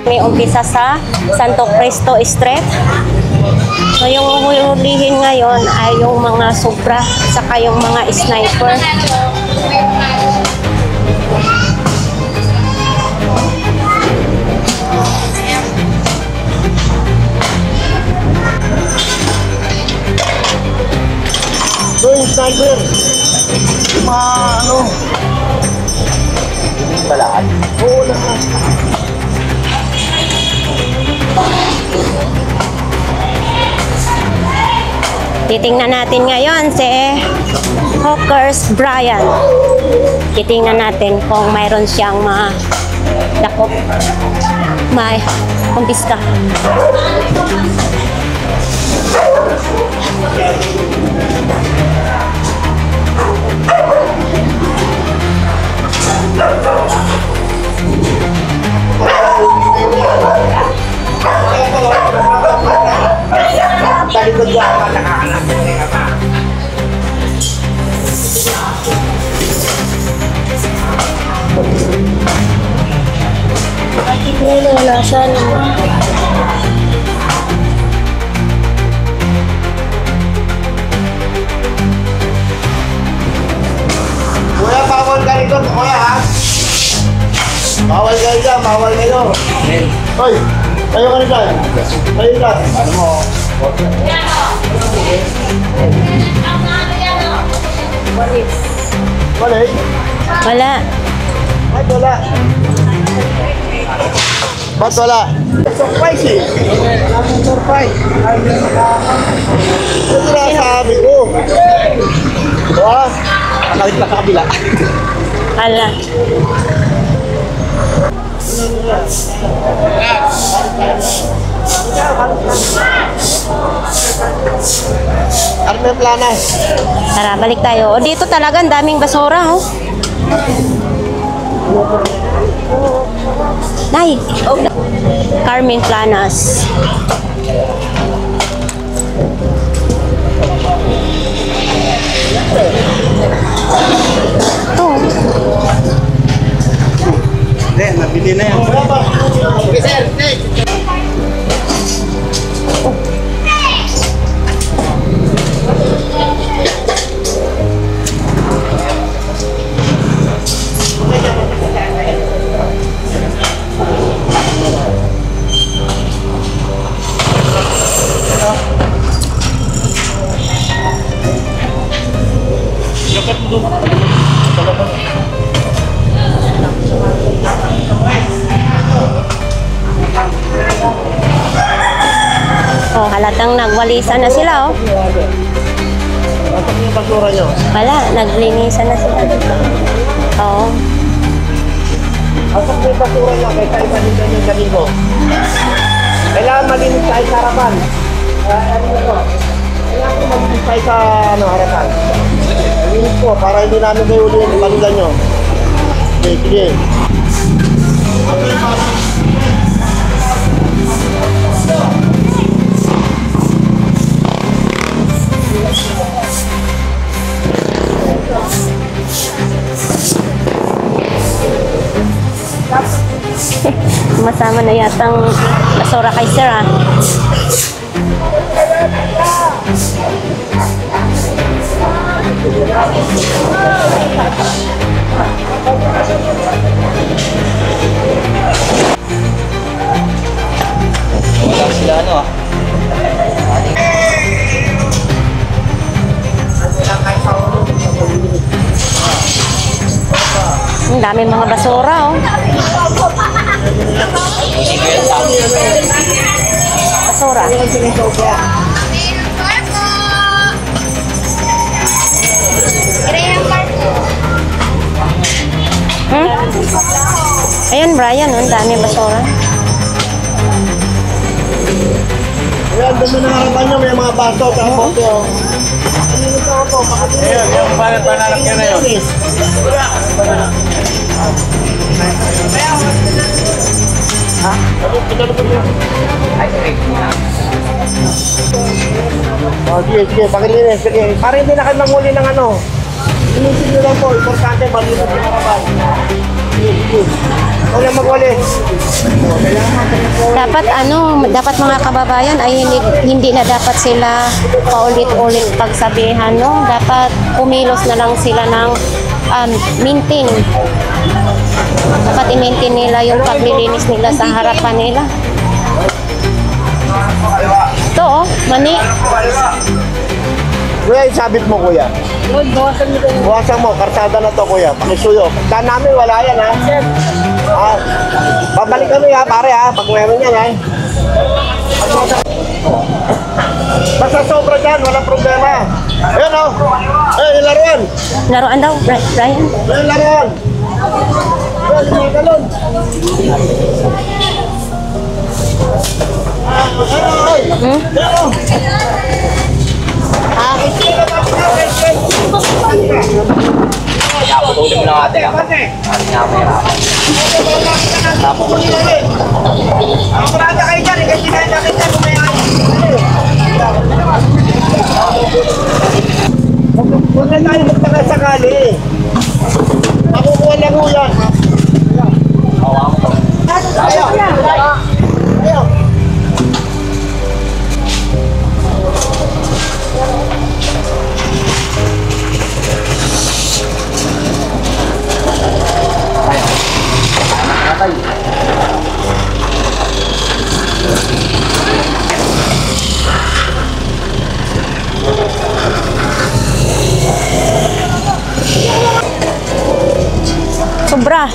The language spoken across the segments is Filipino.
May umpisa sa Santo Cristo Street. So yung huhulihin ngayon ay yung mga sobra saka yung mga sniper. So yung sniper, yung mga ano, balaan? Oo lang. Titingnan natin ngayon si Hawkers Brian. Titingnan natin kung mayroon siyang dakop, may kumpiska. Talikod ko ako nakakanap. Wala siya. Kuya, bawal ka rito. Kuya, ha? Bawal ka rito. Bawal kayo. Hoy, kayo ka rito. Kayo ka. Ano mo? Wala. Wala. Ba't wala? Ba't wala? Surprise eh. Surprise. Ito na sabi ko. Diba? Nakalit na kabila. Ala. Armen Planas. Tara, balik tayo. O, dito talaga ang daming basura, oh. Nay! Oh. Carmen Planas. Ito. Hindi, nabili na yan. Okay, sir. Oh, halatang nagwalisan na sila, oh. Ano yung basura nyo? Wala, naglinisan na sila. Oo. Asak yung basura nyo, kaya tayo malinis yung galing ko. Kailangan malinis tayo sa harapan. Ano ito? Kailangan ko malinis tayo sa harapan. Malinis po, para hindi namin kayo ulit yung baligan nyo. Sige, sige. Masama na yatang basura kay sir, ah. Wala sila ano, ah. Ang dami mga basura, oh. Basura. Ayun, Brian, oh, ang dami basura. Ayan, doon na harapan nyo, may mga baso sa bote, oh. Ayan, yung panalak niya na yun. Ha? Oh, sige, sige, pakilinis, sige. Para hindi na kayo manghuli ng ano. Inisip nyo lang po, importante, malinis yung harapan. Sige, sige. Wala magwalis. Dapat dapat mga kababayan ay hindi na dapat sila paulit-ulit pagsabihan, no? Dapat kumilos na lang sila ng maintain. Dapat i-maintain nila yung paglilinis nila sa harapan nila. Ito oh, mani. Kuya, sabit mo kuya. Buwasan mo, karsada na to kuya. Pakisuyo. Saan namin, wala yan ha. Babalik kami ha, pare ha. Pag meron yan ha. Basta sobra dyan, walang problema. Ayan o. Ayan, yung laruan. Laruan daw, Brian. Ayan, laruan. Ayan, yung galon. Hmm? Putulin mo lang ate. Ate nga may hirapan. Ang marada kayo dyan, kasi na namin dyan kumayan. Huwag na tayo magpakasakali. Makukuha lang mo yan. Ayaw. Ayaw. Sobra.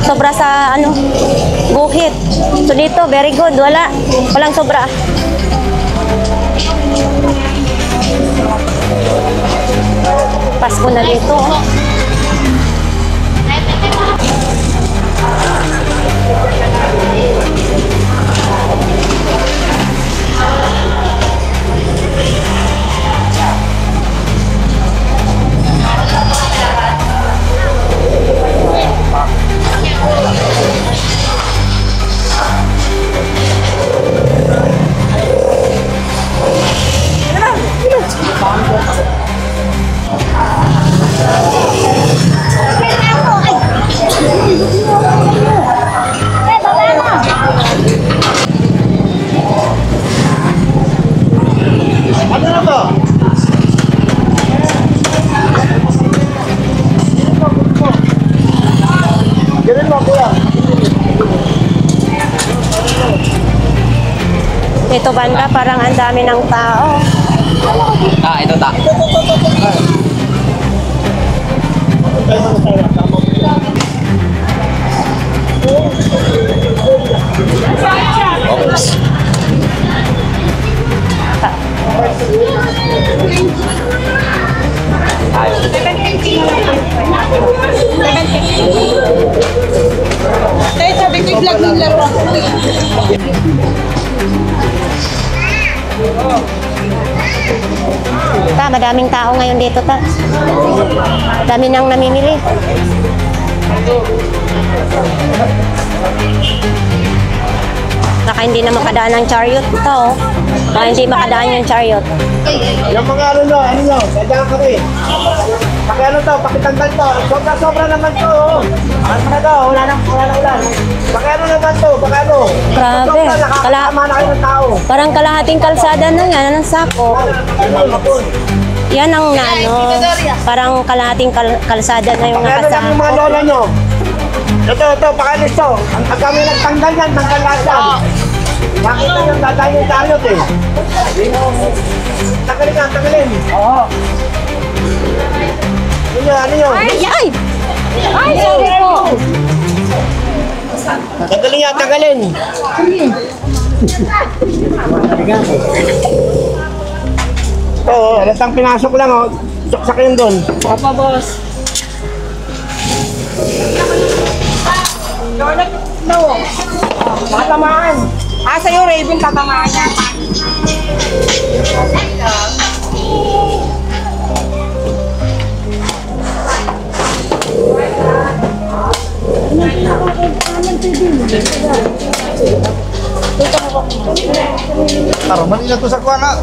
Sobra sa guhit. So dito, very good. Walang sobra. Pasko na dito. Ano na to? Ganun mo, kuya. Dito banda, parang ang dami ng tao. Ito ta. Oops. Ayaw. Tayo sabi ko yung vlog nila po. Madaming tao ngayon dito, ta. Dami nang namimili. Baka hindi na makadaan ng chariot. Ito, oh. Baka hindi makadaan yung chariot. Yung mga ano nyo, sadaan kami. Paki to, pakitanggal to. Sobra naman to. Ano na to, wala nang ulan. Paki naman to, Grabe. Nakakasama na kayo ng tao. Parang kalahating kalsada na yan, ng sako. Yan ang parang kalahating kalsada na yung Paki lang yung mga nakasako. lola nyo. Ito, pakalis to. Ang kami nagtanggal yan, tanggal lahat yan. Nakita nyo, dadayo yung chariot eh. Tagalin. Oo. Ano yun? Ay! Ay, sorry po. Tagalin. Ito, halatang pinasok lang oh. Saksakin doon. Papa, boss. No. Tatamaan. Sa'yo, Raven, tatamaan niya. Taro, Manila to sa Kuala.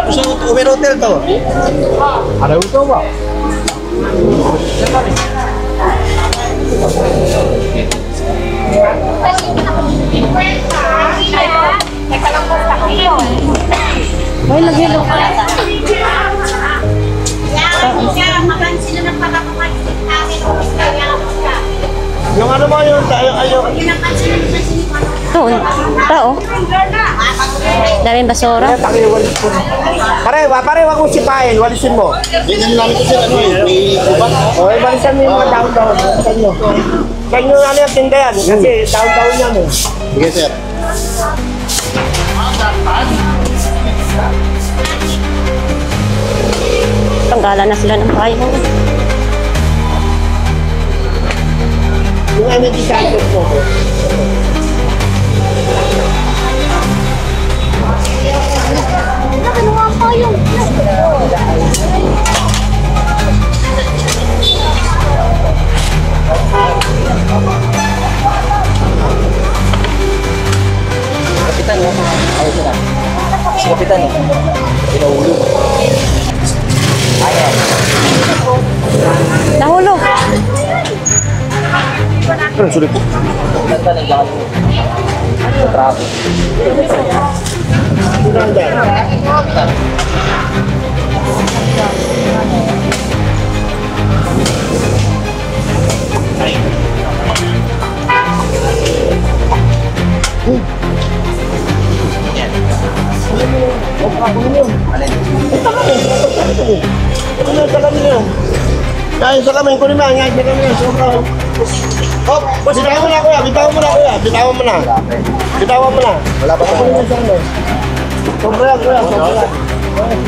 Gusto Uber Hotel to. Araw ito ba? naghilo ka. Yung ano mo yun, ayaw. Doon. Tao. Daming basura. Pare, wag mong sipahin, walisin mo. Ganyan namin kasi ano eh, may ubat. Okay, walisan mo yung mga down-down. Walisan nyo. Kaya nyo ano yung tindayan, kasi down-down yan eh. Sige sir. Tanggalan na sila ng payong. Yung energy cycle mo. Kapitan mo. Ay, ito na. Si Kapitan eh. Pinahulog. Ayan. Nahulog. Ano, sulit po? Kapitan, nandiyan mo. Sa traffic. Kapitan. Ano sa kami niya? Kaya sa kami, kunin mo, ngayon sa kami niya. Oh, bitawan mo na kuya, bitawan mo na kuya, bitawan mo na. Bitawan mo na. Wala pa kunin mo sa ano. Sobra yan kuya, sobra yan.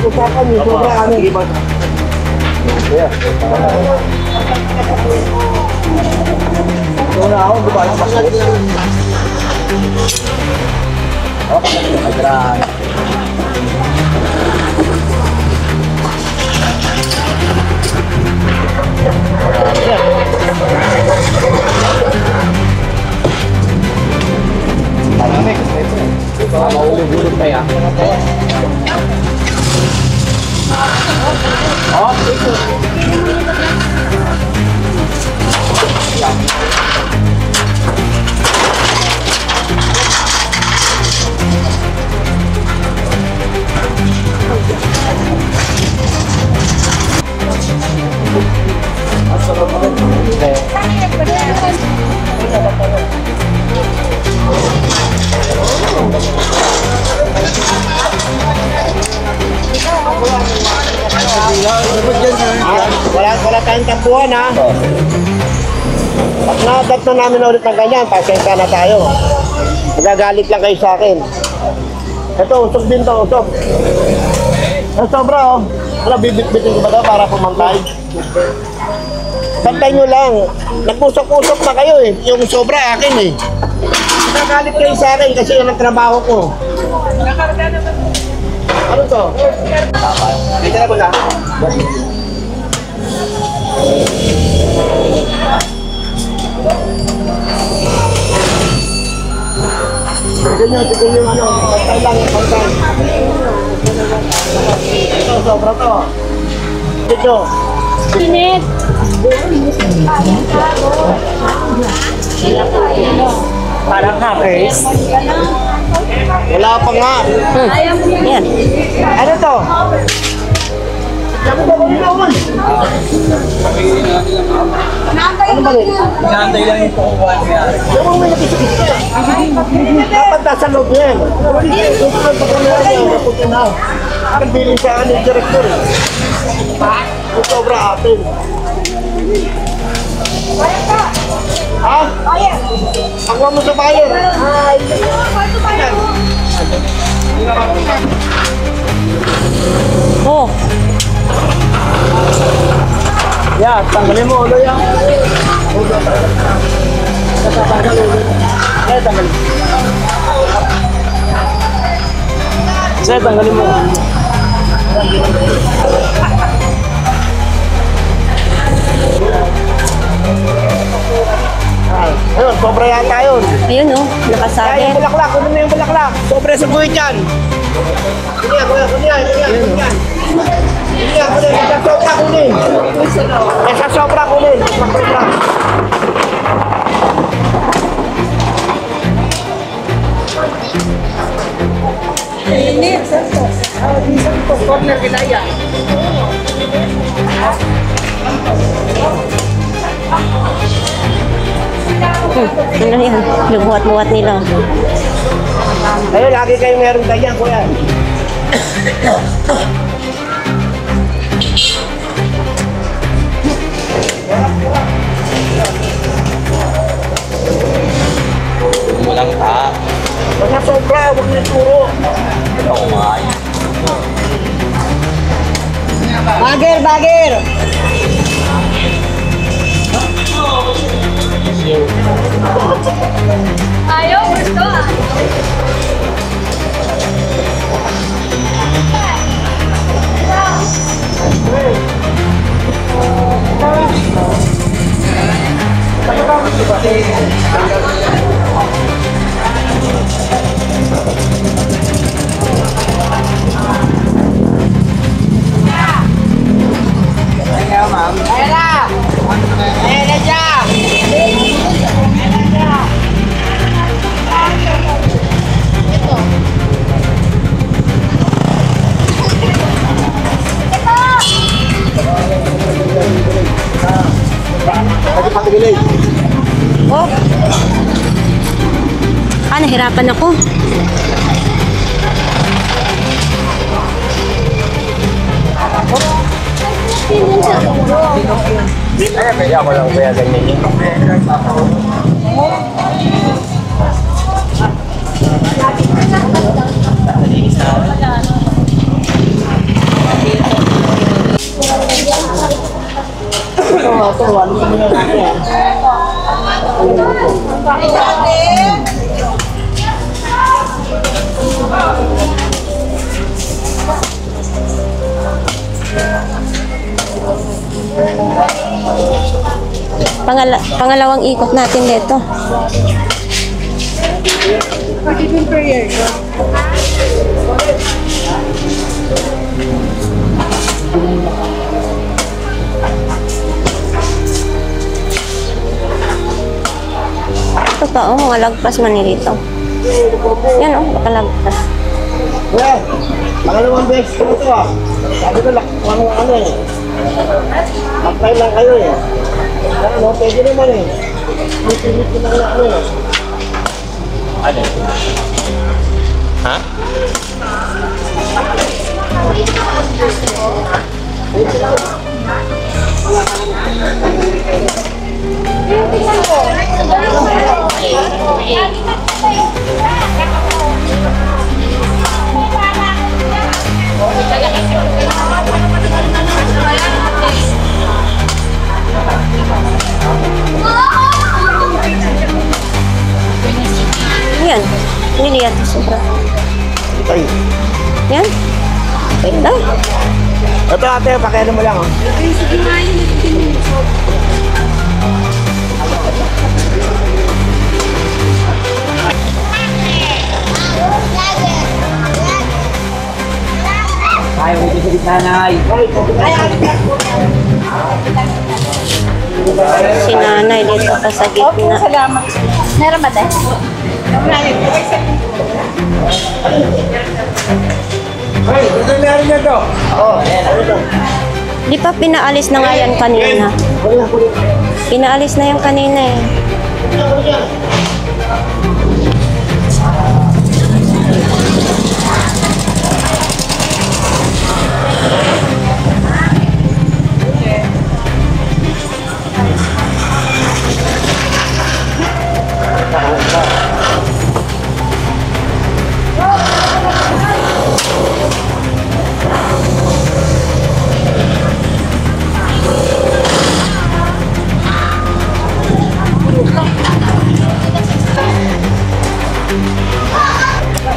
Usapan niyo, sobra ano. Kuya. Wala ako, di ba? Agrahan. Mahulog-hulog pa yan. Wala tayong tampuhan ha. Pag na-adapt na namin ulit ng ganyan, pasensya na tayo. Magagalit lang kayo sa akin. Ito, usok din to, usok. Ang sobra oh. Wala, bibit-bitin ko ba daw para pumantay? Pantay nyo lang. Nagpusok-usok na kayo eh. Yung sobra akin eh. Magagalit kayo sa akin kasi yan ang trabaho ko. Ano to? Dito na po na. Sige yung ano, pantay lang, pantay. Ito, sobra to. Dito. Sinit. Parang hackers. Wala pa nga. Yan. Ano to? Sabi ko, kung naman. Ano ba rin? Inaantay lang yung pakukuhan niya. Yung may nakisikis ka. Dapat nasa loob yan. Susunod pa kami yan. Napunta na. Ang bilin sa aning director. Yung sobra atin. Ha? Pagwa mo sa buyer. Oh. Yeah, tanggalin mo ulo yan. Sir, tanggalin mo. Ayun, sobra yata yun. Ayun oh, Kaya nakasabit. yung bulaklak, kunin mo yung bulaklak. Sobra sa buhay dyan. Kunin, kunin, kunin, kunin. Kunin, kunin, sa sobra kunin. Sa sobra kunin. Sa sobra. Ini, Ano yan? Lugmuat-muat nila. Ayun, lagi kayong meron ganyan, kuya. Walang ta. Basta sobra, huwag na turo. Ito kumain. Bagger, bagger! Ayaw, gusto ah. Ayan na! Ayan na siya! Pati patigilid. Oh! Nahirapan ako. Ay, pwede ako lang kuya ganyan yun. Pangalawang ikot natin dito. Totoo, mga lagpas man nilito. Yan oh, nakalagpas. Kuya, pangalawang beses ko ito ah. Sabi ko, ano eh. Magpay lang kayo eh. Ano, pwede naman eh. Pilit ko lang na ano eh. Ano? Ha? Yan. Hindi yan. Sobra. Ay. Yan. Wait lang. Ito ate, pakiano mo lang oh. Ayaw mo dito sa nanay. Si nanay dito pa sa gitna. Salamat. Meron ba dahil? Ay, ito meron na to. Oo. Di pa pinaalis na nga yan kanina. Pinaalis na yan kanina eh.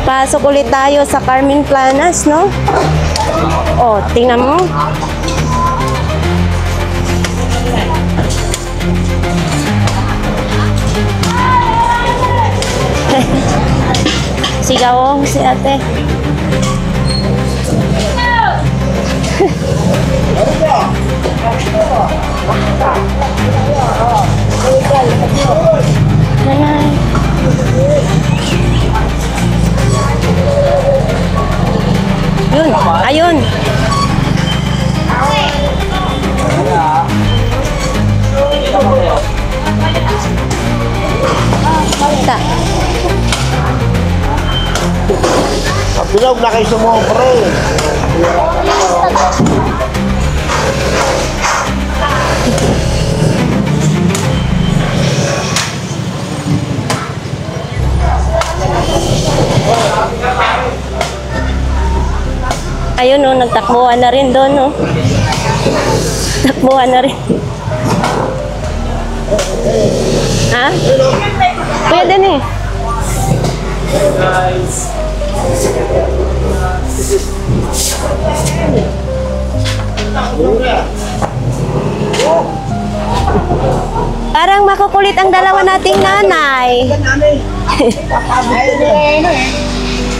Pasok ulit tayo sa Carmen Planas, no? Oh, tingnan mo. Sigaw si ate. Nanay. Yun, ayun. Bilog na kayo sumobra eh. Ayun no, nagtakbuhan na rin doon no. Takbuhan na rin. Ha? Pwede na eh. Parang makukulit ang dalawa nating nanay.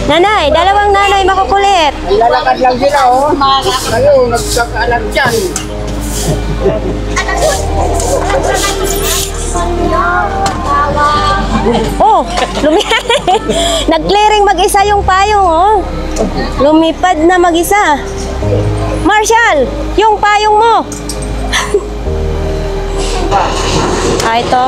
Nanay, dalawang nanay makukulit. Lalakad lang sila, oh. Kayo, nagkakaalam dyan. Oh, nag-clearing mag-isa yung payong, oh. Lumipad na mag-isa. Marshall, yung payong mo. Ito.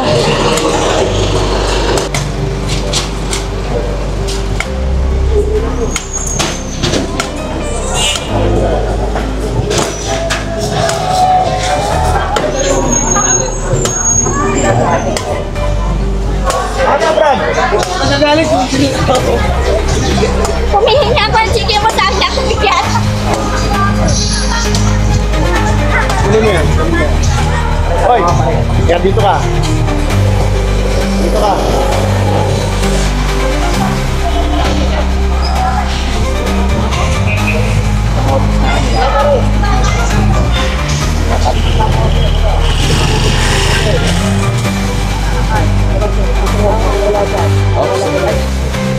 Ano, Brad? Humihingi ako ang sige mo sa akin ako bigyan. Ano mo yan? Hoy, yan dito ka. Dito ka.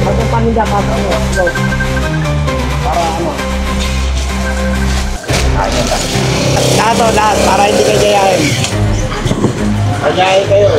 Ang paninda ka sa ano? Para ano? Lahat, para hindi kayo gayahin. Gayahin kayo.